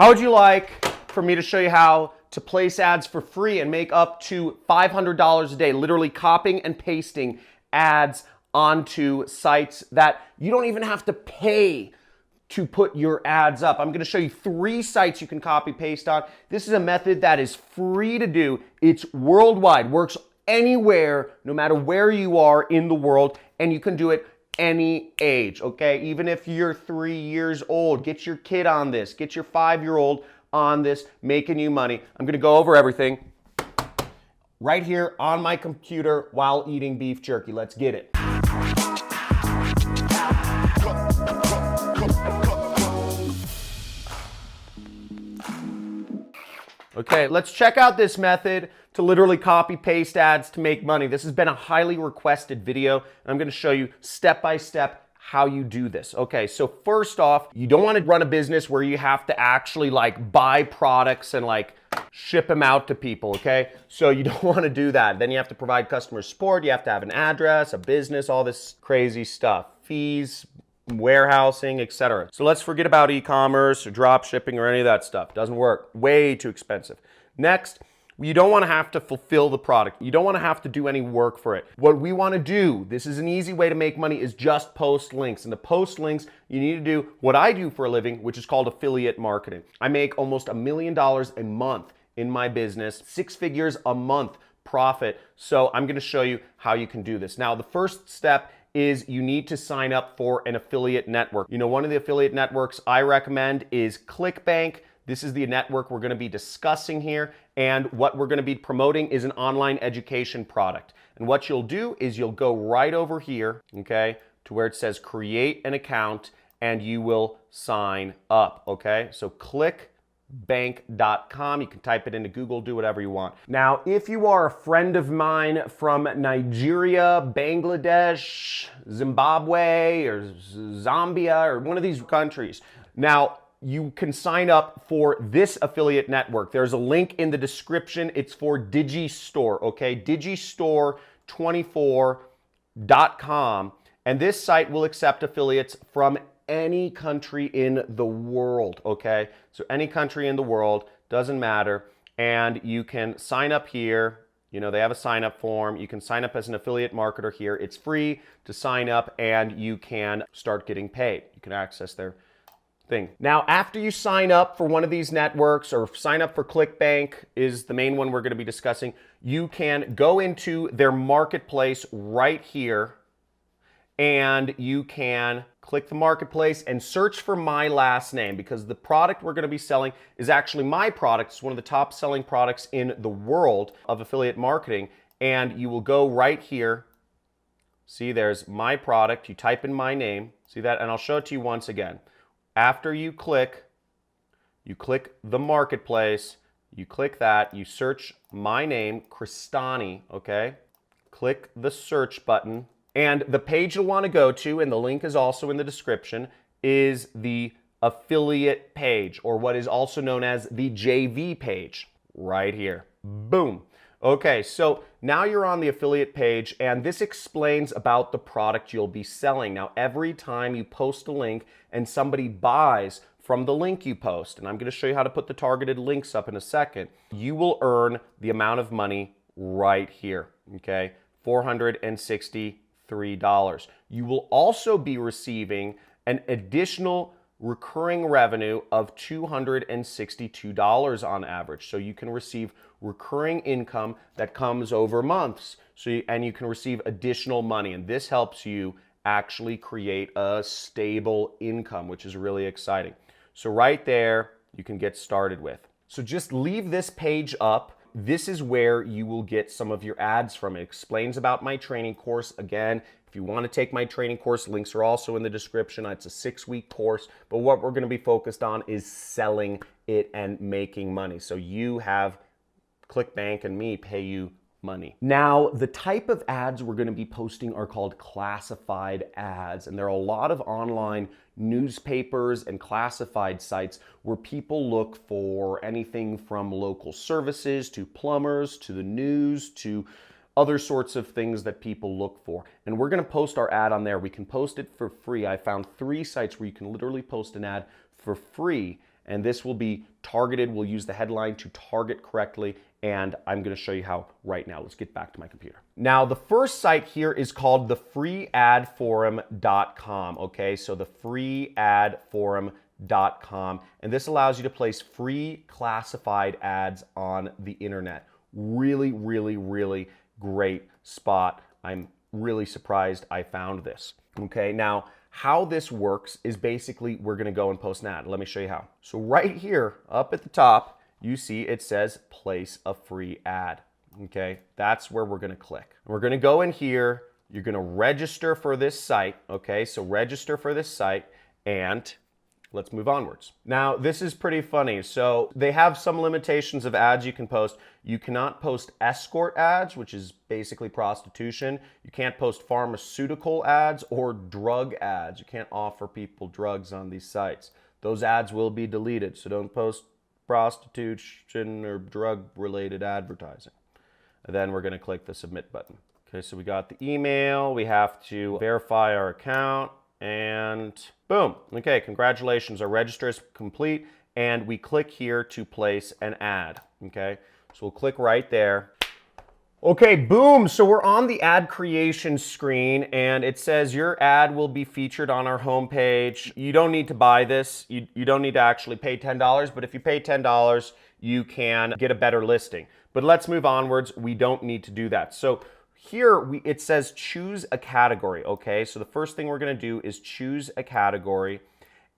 How would you like for me to show you how to place ads for free and make up to $500 a day, literally copying and pasting ads onto sites that you don't even have to pay to put your ads up? I'm going to show you 3 sites you can copy paste on. This is a method that is free to do. It's worldwide, works anywhere, no matter where you are in the world, and you can do it any age, okay? Even if you're 3 years old, get your kid on this, get your 5-year-old on this, making you money. I'm going to go over everything right here on my computer while eating beef jerky. Let's get it. Okay, let's check out this method to literally copy paste ads to make money. This has been a highly requested video, and I'm going to show you step by step how you do this. Okay, so first off, you don't want to run a business where you have to actually like buy products and like ship them out to people, okay? So you don't want to do that. Then you have to provide customer support, you have to have an address, a business, all this crazy stuff, fees, warehousing, etc. So let's forget about e-commerce or drop shipping or any of that stuff. Doesn't work. Way too expensive. Next, you don't want to have to fulfill the product. You don't want to have to do any work for it. What we want to do, this is an easy way to make money, is just post links. And to post links, you need to do what I do for a living, which is called affiliate marketing. I make almost $1 million a month in my business, 6 figures a month profit. So I'm going to show you how you can do this. Now, the first step is you need to sign up for an affiliate network. You know, one of the affiliate networks I recommend is ClickBank. This is the network we're going to be discussing here, and what we're going to be promoting is an online education product. And what you'll do is you'll go right over here, okay, to where it says create an account, and you will sign up, okay? So clickbank.com. You can type it into Google, do whatever you want. Now, if you are a friend of mine from Nigeria, Bangladesh, Zimbabwe, or Zambia, or one of these countries, now you can sign up for this affiliate network. There's a link in the description. It's for Digistore, okay? Digistore24.com. And this site will accept affiliates from any country in the world, okay? So any country in the world, doesn't matter. And you can sign up here. You know, they have a sign up form. You can sign up as an affiliate marketer here. It's free to sign up, and you can start getting paid. You can access their thing. Now, after you sign up for one of these networks, or sign up for ClickBank is the main one we're going to be discussing, you can go into their marketplace right here, and you can click the marketplace and search for my last name, because the product we're going to be selling is actually my product. It's one of the top selling products in the world of affiliate marketing. And you will go right here. See, there's my product. You type in my name. See that? And I'll show it to you once again. After you click the marketplace, you click that, you search my name, Cristani, okay? Click the search button. And the page you'll want to go to, and the link is also in the description, is the affiliate page, or what is also known as the JV page, right here. Boom. Okay, so now you're on the affiliate page, and this explains about the product you'll be selling. Now, every time you post a link and somebody buys from the link you post, and I'm going to show you how to put the targeted links up in a second, you will earn the amount of money right here, okay? $463. You will also be receiving an additional recurring revenue of $262 on average. So you can receive recurring income that comes over months. And you can receive additional money. And this helps you actually create a stable income, which is really exciting. So right there, you can get started with. So just leave this page up. This is where you will get some of your ads from. It explains about my training course. Again, if you want to take my training course, links are also in the description. It's a 6-week course, but what we're going to be focused on is selling it and making money. So you have ClickBank and me pay you money. Now, the type of ads we're going to be posting are called classified ads, and there are a lot of online newspapers and classified sites where people look for anything from local services to plumbers to the news to other sorts of things that people look for. And we're going to post our ad on there. We can post it for free. I found 3 sites where you can literally post an ad for free, and this will be targeted. We'll use the headline to target correctly, and I'm going to show you how right now. Let's get back to my computer. Now, the first site here is called the freeadforum.com, okay? So the freeadforum.com, and this allows you to place free classified ads on the internet. Really, really, really great spot. I'm really surprised I found this. Okay, now how this works is basically we're going to go and post an ad. Let me show you how. So right here up at the top, you see it says place a free ad. Okay, that's where we're going to click. We're going to go in here. You're going to register for this site. Okay, so register for this site, and let's move onwards. Now, this is pretty funny. So they have some limitations of ads you can post. You cannot post escort ads, which is basically prostitution. You can't post pharmaceutical ads or drug ads. You can't offer people drugs on these sites. Those ads will be deleted, so don't post prostitution or drug-related advertising. And then we're going to click the submit button. Okay, so we got the email. We have to verify our account. And boom. Okay, congratulations. Our register is complete. And we click here to place an ad. Okay, so we'll click right there. Okay, boom. So we're on the ad creation screen, and it says your ad will be featured on our homepage. You don't need to buy this. You don't need to actually pay $10, but if you pay $10, you can get a better listing. But let's move onwards. We don't need to do that. So here it says choose a category, okay? So the first thing we're going to do is choose a category.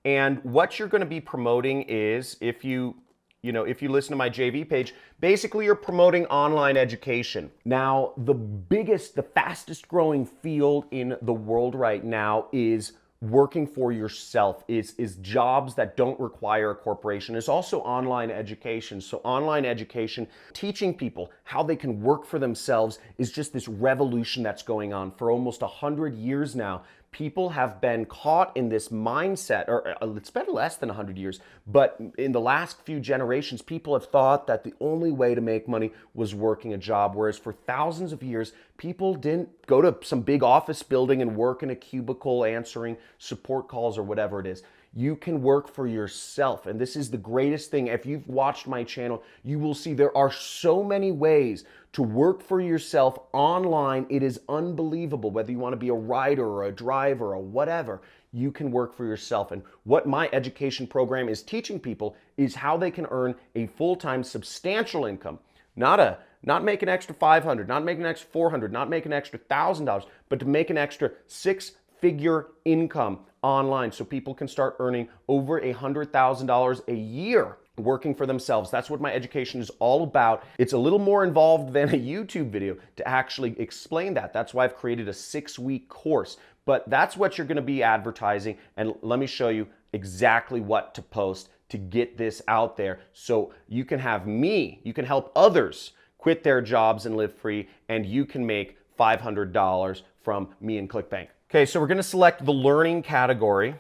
And what you're going to be promoting is, if you listen to my JV page, basically you're promoting online education. Now, the fastest growing field in the world right now is working for yourself, is jobs that don't require a corporation. It's also online education. So online education, teaching people how they can work for themselves, is just this revolution that's going on. For almost 100 years now, people have been caught in this mindset, or it's been less than 100 years, but in the last few generations, people have thought that the only way to make money was working a job, whereas for thousands of years, people didn't go to some big office building and work in a cubicle answering support calls or whatever it is. You can work for yourself, and this is the greatest thing. If you've watched my channel, you will see there are so many ways to work for yourself online. It is unbelievable. Whether you want to be a writer or a driver or whatever, you can work for yourself. And what my education program is teaching people is how they can earn a full-time substantial income. Not make an extra $500, not make an extra $400, not make an extra $1,000, but to make an extra six-figure income online, so people can start earning over $100,000 a year working for themselves. That's what my education is all about. It's a little more involved than a YouTube video to actually explain that. That's why I've created a 6-week course. But that's what you're going to be advertising, and let me show you exactly what to post to get this out there, so you can help others quit their jobs and live free, and you can make $500 from me and ClickBank. Okay, so we're going to select the learning category,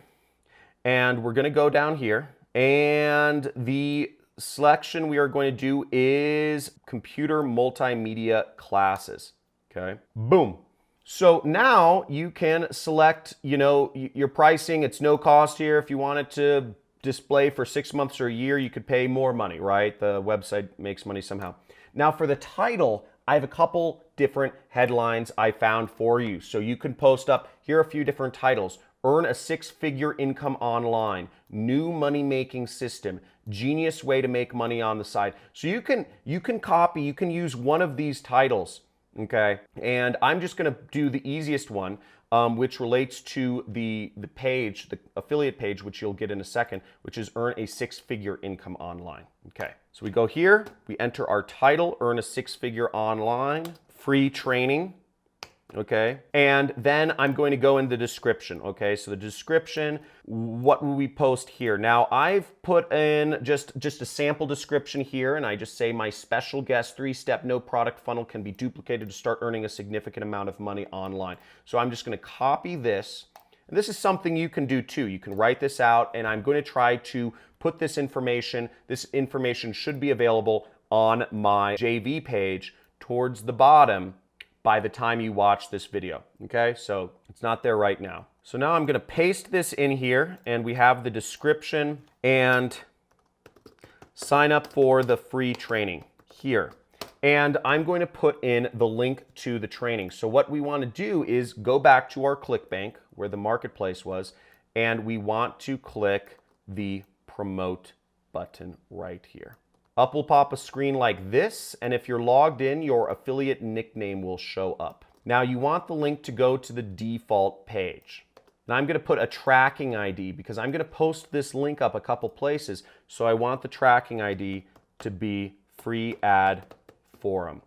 and we're going to go down here, and the selection we are going to do is computer multimedia classes. Okay, boom. So now you can select, your pricing. It's no cost here. If you want it to display for 6 months or a year, you could pay more money, right? The website makes money somehow. Now for the title, I have a couple different headlines I found for you. So you can post up, here are a few different titles. Earn a 6-figure income online, new money-making system, genius way to make money on the side. So you can use one of these titles, okay? And I'm just gonna do the easiest one, which relates to the page, the affiliate page, which you'll get in a second, which is earn a 6-figure income online. Okay, so we go here, we enter our title, earn a 6-figure online, free training, okay? And then I'm going to go in the description, okay? So the description, what will we post here? Now I've put in just a sample description here, and I just say my special guest 3-step no product funnel can be duplicated to start earning a significant amount of money online. So I'm just gonna copy this, and this is something you can do too. You can write this out, and I'm going to try to put this information should be available on my JV page towards the bottom by the time you watch this video, okay? So it's not there right now. So now I'm gonna paste this in here, and we have the description, and sign up for the free training here. And I'm going to put in the link to the training. So what we want to do is go back to our ClickBank where the marketplace was, and we want to click the promote button right here. Up will pop a screen like this, and if you're logged in, your affiliate nickname will show up. Now you want the link to go to the default page. Now I'm going to put a tracking ID because I'm going to post this link up a couple places, so I want the tracking ID to be free ad forum.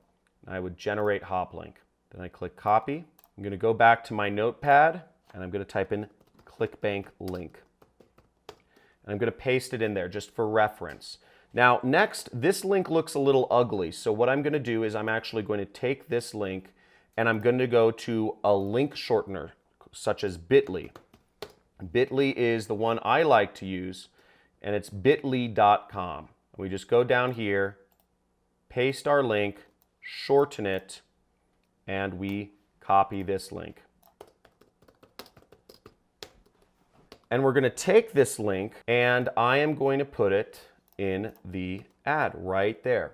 I would generate hop link. Then I click copy. I'm going to go back to my notepad and I'm going to type in ClickBank link. And I'm going to paste it in there just for reference. Now next, this link looks a little ugly. So what I'm going to do is I'm actually going to take this link and I'm going to go to a link shortener such as bit.ly. Bit.ly is the one I like to use, and it's bit.ly.com. We just go down here, paste our link, shorten it, and we copy this link. And we're going to take this link and I am going to put it in the ad right there.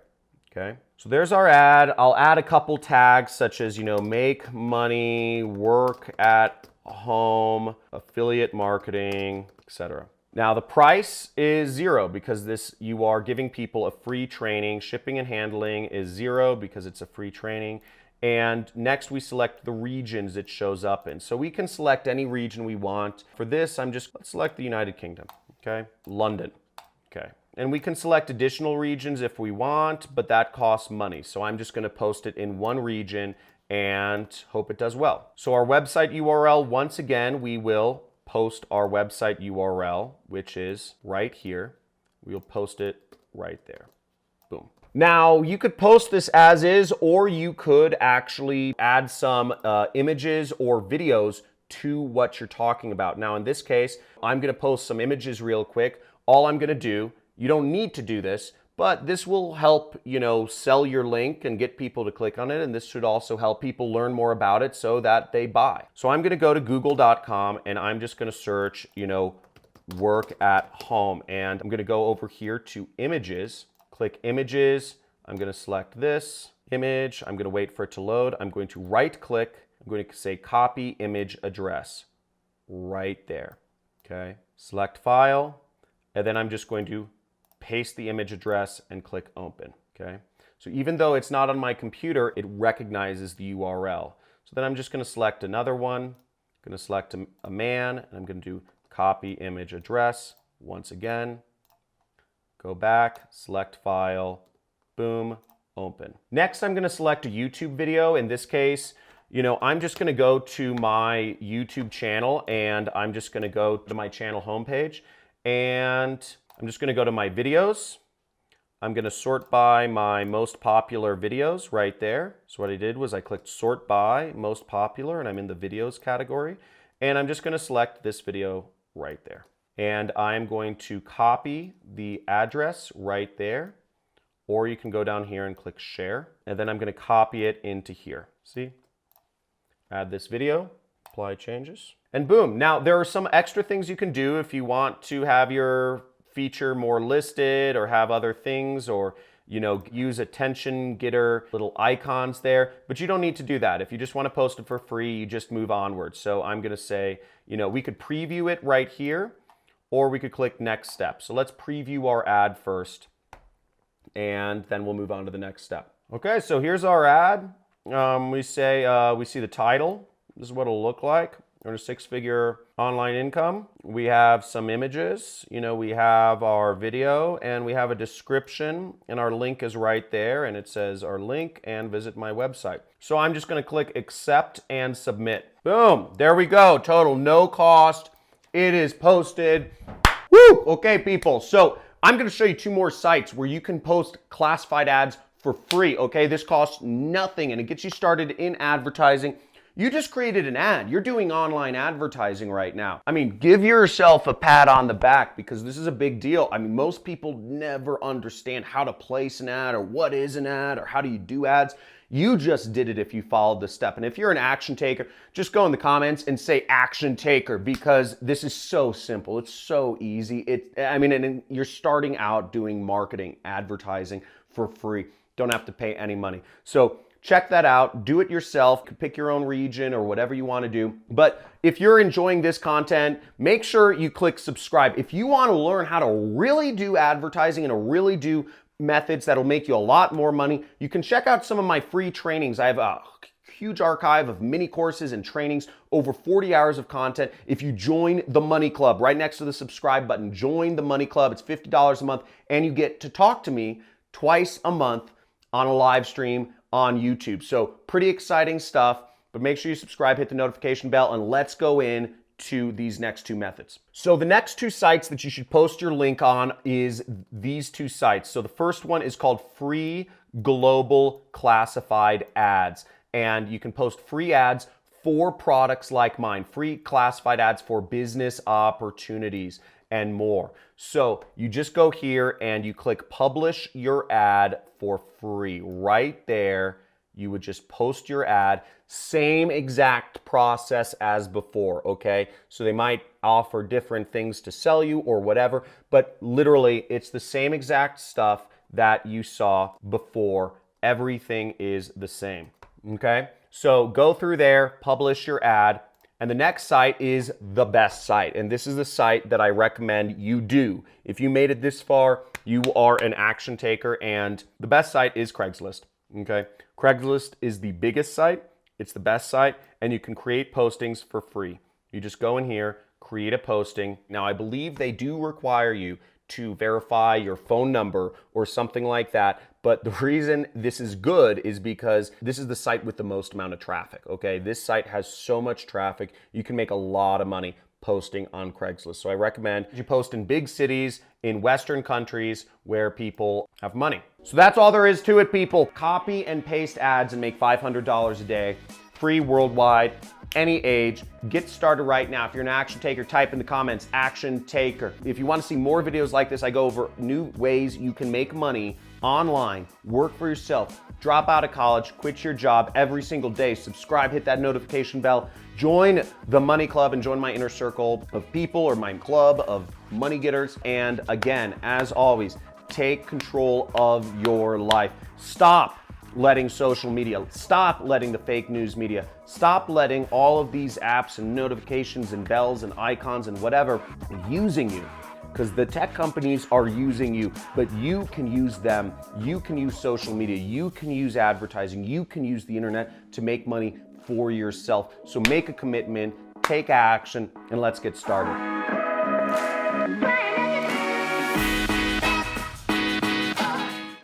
Okay, so there's our ad. I'll add a couple tags such as, make money, work at home, affiliate marketing, etc. Now the price is $0 because you are giving people a free training. Shipping and handling is $0 because it's a free training. And next we select the regions it shows up in. So we can select any region we want. For this, let's select the United Kingdom, okay? London, okay? And we can select additional regions if we want, but that costs money. So I'm just gonna post it in one region and hope it does well. So our website URL, once again, we will post our website URL, which is right here. We'll post it right there, boom. Now, you could post this as is, or you could actually add some images or videos to what you're talking about. Now, in this case, I'm going to post some images real quick. All I'm going to do, you don't need to do this, but this will help, sell your link and get people to click on it. And this should also help people learn more about it so that they buy. So I'm going to go to google.com and I'm just going to search, work at home. And I'm going to go over here to images. Click images, I'm going to select this image, I'm going to wait for it to load, I'm going to right click, I'm going to say copy image address, right there, okay? Select file, and then I'm just going to paste the image address and click open, okay? So even though it's not on my computer, it recognizes the URL. So then I'm just going to select another one, I'm going to select a man, and I'm going to do copy image address once again. Go back, select file, boom, open. Next, I'm going to select a YouTube video. In this case, I'm just going to go to my YouTube channel and I'm just going to go to my channel homepage and I'm just going to go to my videos. I'm going to sort by my most popular videos right there. So what I did was I clicked sort by most popular and I'm in the videos category. And I'm just going to select this video right there. And I'm going to copy the address right there, or you can go down here and click share, and then I'm going to copy it into here. See? Add this video, apply changes, and boom. Now there are some extra things you can do if you want to have your feature more listed or have other things, or use attention getter little icons there, but you don't need to do that. If you just want to post it for free, you just move onward. So I'm going to say, we could preview it right here, or we could click next step. So let's preview our ad first, and then we'll move on to the next step. Okay, so here's our ad. We see the title. This is what it'll look like. Earn a six-figure online income. We have some images. We have our video, and we have a description, and our link is right there, and it says our link and visit my website. So I'm just going to click accept and submit. Boom, there we go. Total, no cost. It is posted. Woo! Okay, people. So I'm going to show you two more sites where you can post classified ads for free. Okay, this costs nothing and it gets you started in advertising. You just created an ad. You're doing online advertising right now. I mean, give yourself a pat on the back because this is a big deal. I mean, most people never understand how to place an ad or what is an ad or how do you do ads. You just did it if you followed this step. And if you're an action taker, just go in the comments and say action taker, because this is so simple. It's so easy. And you're starting out doing marketing, advertising for free. Don't have to pay any money. So check that out. Do it yourself. Pick your own region or whatever you want to do. But if you're enjoying this content, make sure you click subscribe. If you want to learn how to really do advertising and to really do methods that'll make you a lot more money, you can check out some of my free trainings. I have a huge archive of mini courses and trainings, over 40 hours of content. If you join the Money Club, right next to the subscribe button, join the Money Club. It's $50 a month, and you get to talk to me twice a month on a live stream on YouTube. So pretty exciting stuff, but make sure you subscribe, hit the notification bell, and let's go in to these next two methods. So the next two sites that you should post your link on is these two sites. So the first one is called Free Global Classified Ads, and you can post free ads for products like mine, free classified ads for business opportunities and more. So you just go here and you click publish your ad for free. Right there, you would just post your ad. Same exact process as before, okay? So they might offer different things to sell you or whatever, but literally it's the same exact stuff that you saw before. Everything is the same, okay? So go through there, publish your ad. And the next site is the best site. And this is the site that I recommend you do. If you made it this far, you are an action taker. And the best site is Craigslist, okay? Craigslist is the biggest site. It's the best site. And you can create postings for free. You just go in here, create a posting. Now, I believe they do require you to verify your phone number or something like that. But the reason this is good is because this is the site with the most amount of traffic, okay? This site has so much traffic, you can make a lot of money posting on Craigslist. So I recommend you post in big cities, in Western countries where people have money. So that's all there is to it, people. Copy and paste ads and make $500 a day, free worldwide, any age. Get started right now. If you're an action taker, type in the comments, action taker. If you want to see more videos like this, I go over new ways you can make money online, work for yourself, drop out of college, quit your job every single day, subscribe, hit that notification bell, join the Money Club and join my inner circle of people, or my club of money getters. And again, as always, take control of your life. Stop letting social media, stop letting the fake news media, stop letting all of these apps and notifications and bells and icons and whatever using you. Because the tech companies are using you, but you can use them. You can use social media. You can use advertising. You can use the internet to make money for yourself. So make a commitment, take action, and let's get started.